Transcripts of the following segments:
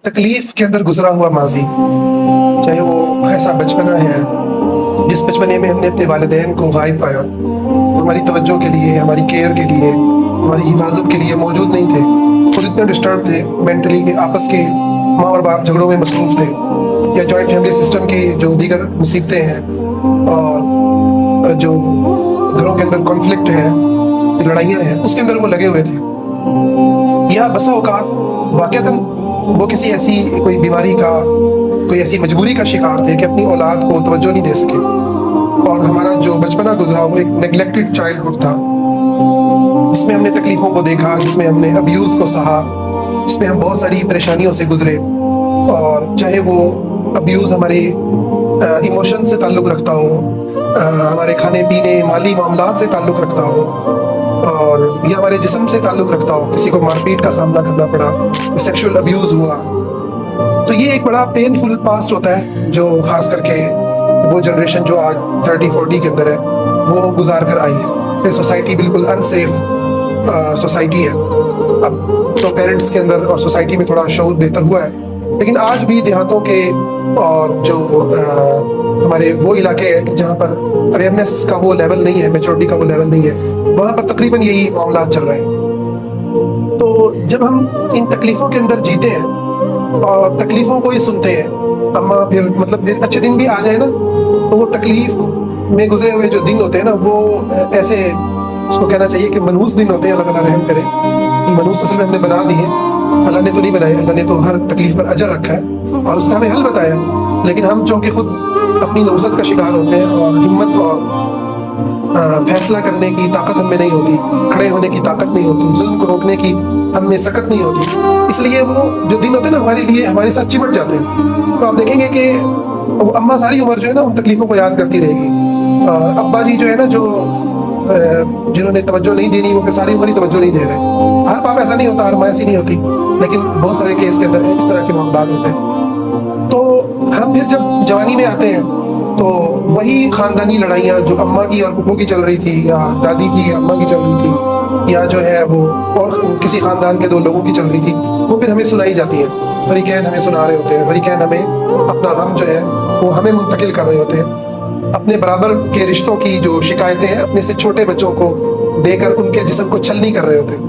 तकलीफ के अंदर गुजरा हुआ माजी, चाहे वो ऐसा बचपना है जिस बचपने में हमने अपने वालिदैन को गायब पाया, वो हमारी तवज्जो के लिए, हमारी केयर के लिए, हमारी हिफाजत के लिए मौजूद नहीं थे, खुद इतने डिस्टर्ब थे मेंटली कि आपस के माँ और बाप झगड़ों में मसरूफ़ थे, या जॉइंट फैमिली सिस्टम की जो दीगर मुसीबतें हैं और जो घरों के अंदर कॉन्फ्लिक्ट है, लड़ाइयाँ हैं, उसके अंदर वो लगे हुए थे, या बसा औकात वाक़तन वो किसी ऐसी कोई बीमारी का, कोई ऐसी मजबूरी का शिकार थे कि अपनी औलाद को तवज्जो नहीं दे सके। और हमारा जो बचपना गुजरा वो एक नेग्लेक्टेड चाइल्डहुड था, जिसमें हमने तकलीफ़ों को देखा, जिसमें हमने अब्यूज़ को सहा, जिसमें हम बहुत सारी परेशानियों से गुजरे। और चाहे वो अब्यूज़ हमारे इमोशन से ताल्लुक़ रखता हो, हमारे खाने पीने माली मामलात से ताल्लुक़ रखता हो, और या हमारे जिस्म से ताल्लुक़ रखता हो, किसी को मारपीट का सामना करना पड़ा, सेक्सुअल अब्यूज़ हुआ, तो ये एक बड़ा पेनफुल पास्ट होता है जो ख़ास करके वो जनरेशन जो आज 30-40 के अंदर है वो गुजार कर आई है। सोसाइटी बिल्कुल अनसेफ सोसाइटी है। अब तो पेरेंट्स के अंदर और सोसाइटी में थोड़ा शऊर बेहतर हुआ है, लेकिन आज भी देहातों के और जो हमारे वो इलाके हैं कि जहाँ पर अवेयरनेस का वो लेवल नहीं है, मैच्योरिटी का वो लेवल नहीं है, वहाँ पर तकरीबन यही मामला चल रहे हैं। तो जब हम इन तकलीफ़ों के अंदर जीते हैं और तकलीफ़ों को ही सुनते हैं, अम्मा फिर मतलब अच्छे दिन भी आ जाए ना, तो वो तकलीफ़ में गुजरे हुए जो दिन होते हैं ना, वो ऐसे उसको कहना चाहिए कि मनहूस दिन होते हैं। अल्लाह ताला रहम करे। मनहूस असल में हमने बना दिए, अल्लाह ने तो नहीं बनाए, अल्लाह ने तो हर तकलीफ़ पर अजर रखा है और उसका हमें हल बताया, लेकिन हम चूँकि खुद अपनी नौसत का शिकार होते हैं और हिम्मत और फैसला करने की ताकत हमें नहीं होती, खड़े होने की ताकत नहीं होती, जुल्म को रोकने की हम में सकत नहीं होती, इसलिए वो जो दिन होते हैं ना हमारे लिए हमारे साथ चिमट जाते हैं। तो आप देखेंगे कि वो अम्मा सारी उम्र जो है ना उन तकलीफ़ों को याद करती रहेगी, और अब्बा जी जो है ना जो जिन्होंने तवज्जो नहीं देनी वो फिर सारी उम्र ही तवज्जो नहीं दे रहे। हर बाप ऐसा नहीं होता, हर माँ ऐसी नहीं होती, लेकिन बहुत सारे केस के अंदर इस तरह के मामलात होते हैं। तो हम फिर जब जवानी में आते हैं तो वही ख़ानदानी लड़ाइयाँ जो अम्मा की और पुप्पो की चल रही थी, या दादी की या अम्मा की चल रही थी, या जो है वो और किसी ख़ानदान के दो लोगों की चल रही थी, वो फिर हमें सुनाई जाती है। फरीकैन हमें सुना रहे होते हैं, फरीकैन हमें अपना गम जो है वो हमें मुंतकिल कर रहे होते हैं। अपने बराबर के रिश्तों की जो शिकायतें हैं अपने से छोटे बच्चों को देकर उनके जिस्म को छलनी कर रहे होते हैं।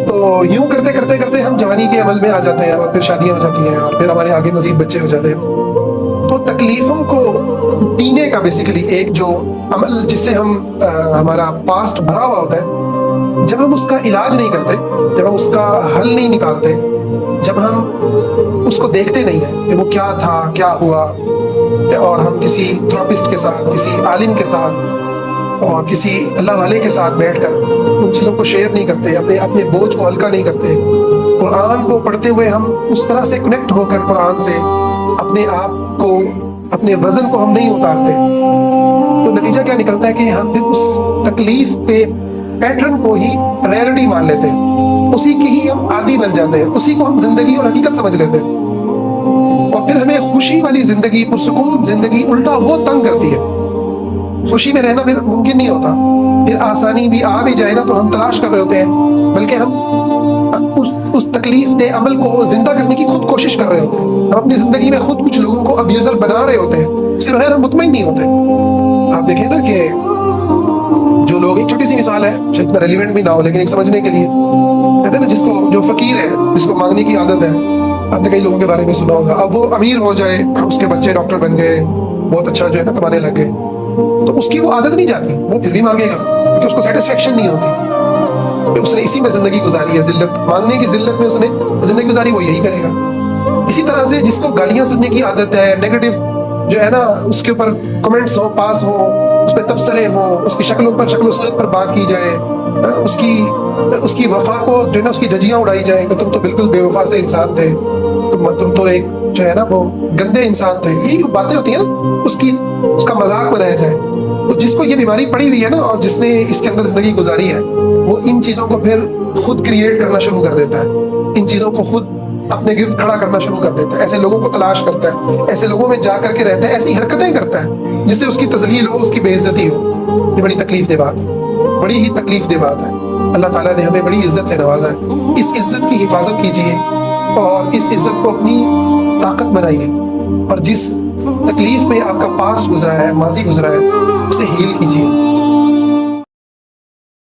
तो यूं करते करते करते हम जवानी के अमल में आ जाते हैं, और फिर शादियाँ हो जाती हैं, और फिर हमारे आगे मजीद बच्चे हो जाते हैं। तो तकलीफ़ों को पीने का बेसिकली एक जो अमल जिससे हम हमारा पास्ट भरा हुआ होता है, जब हम उसका इलाज नहीं करते, जब हम उसका हल नहीं निकालते, जब हम उसको देखते नहीं हैं कि वो क्या था क्या हुआ, और हम किसी थेरेपिस्ट के साथ, किसी आलिम के साथ और किसी अल्लाह वाले के साथ बैठकर उन चीज़ों को शेयर नहीं करते, अपने अपने बोझ को हल्का नहीं करते, कुरान को पढ़ते हुए हम उस तरह से कनेक्ट होकर कुरान से अपने आप को, अपने वजन को हम नहीं उतारते, तो नतीजा क्या निकलता है कि हम फिर उस तकलीफ के पैटर्न को ही रियलिटी मान लेते हैं, उसी की ही हम आदी बन जाते हैं, उसी को हम जिंदगी और हकीकत समझ लेते हैं, और फिर हमें खुशी वाली जिंदगी, पुरसुकून जिंदगी उल्टा वो तंग करती है। खुशी में रहना फिर मुमकिन नहीं होता, फिर आसानी भी आ भी जाए ना तो हम तलाश कर रहे होते हैं, बल्कि हम उस तकलीफ दे अमल को जिंदा करने की खुद कोशिश कर रहे होते हैं। हम अपनी जिंदगी में खुद कुछ लोगों को अब्यूजर बना रहे होते हैं, इसके बगैर हम मुतमईन नहीं होते। आप देखें ना कि जो लोग, एक छोटी सी मिसाल है, शायद इतना रेलिवेंट भी ना हो लेकिन एक समझने के लिए, कहते हैं ना जिसको, जो फकीर है, जिसको मांगने की आदत है, आपने कई लोगों के बारे में सुना होगा, अब वो अमीर हो जाए, उसके बच्चे डॉक्टर बन गए, बहुत अच्छा जो है ना कमाने लग गए, तो उसकी वो आदत नहीं जाती, वो फिर भी मांगेगा क्योंकि उसको सेटिस्फेक्शन नहीं होती। उसने इसी में जिंदगी गुजारी है, जिल्लत मांगने की जिल्लत में उसने जिंदगी गुजारी, वो यही करेगा। इसी तरह से जिसको गालियां सुनने की आदत है, नेगेटिव जो है ना उसके ऊपर कमेंट्स हो, पास हो, उस पर तबसरे हो, उसकी शक्लों पर, शक्ल सूरत पर बात की जाए, उसकी वफा को जो है ना उसकी धज्जियां उड़ाई जाए कि तुम तो बिल्कुल बेवफा से इंसान थे, तुम तो एक जो है ना वो गंदे इंसान थे, यही बातें होती है ना, उसका मजाक बनाया जाए। तो जिसको ये बीमारी पड़ी हुई है ना और जिसने इसके अंदर जिंदगी गुजारी है, वो इन चीज़ों को फिर खुद क्रिएट करना शुरू कर देता है, इन चीज़ों को खुद अपने गिर्द खड़ा करना शुरू कर देता है, ऐसे लोगों को तलाश करता है, ऐसे लोगों में जा करके रहता है, ऐसी हरकतें करता है जिससे उसकी तज़लील हो, उसकी बेइज्जती हो। ये बड़ी तकलीफ दे बात है, बड़ी ही तकलीफ दे बात है। अल्लाह ताला ने हमें बड़ी इज्जत से नवाजा है, इस इज्जत की हिफाजत कीजिए, اور اس عزت کو اپنی طاقت بنائیے، اور جس تکلیف میں آپ کا پاسٹ گزرا ہے، ماضی گزرا ہے، اسے ہیل کیجیے.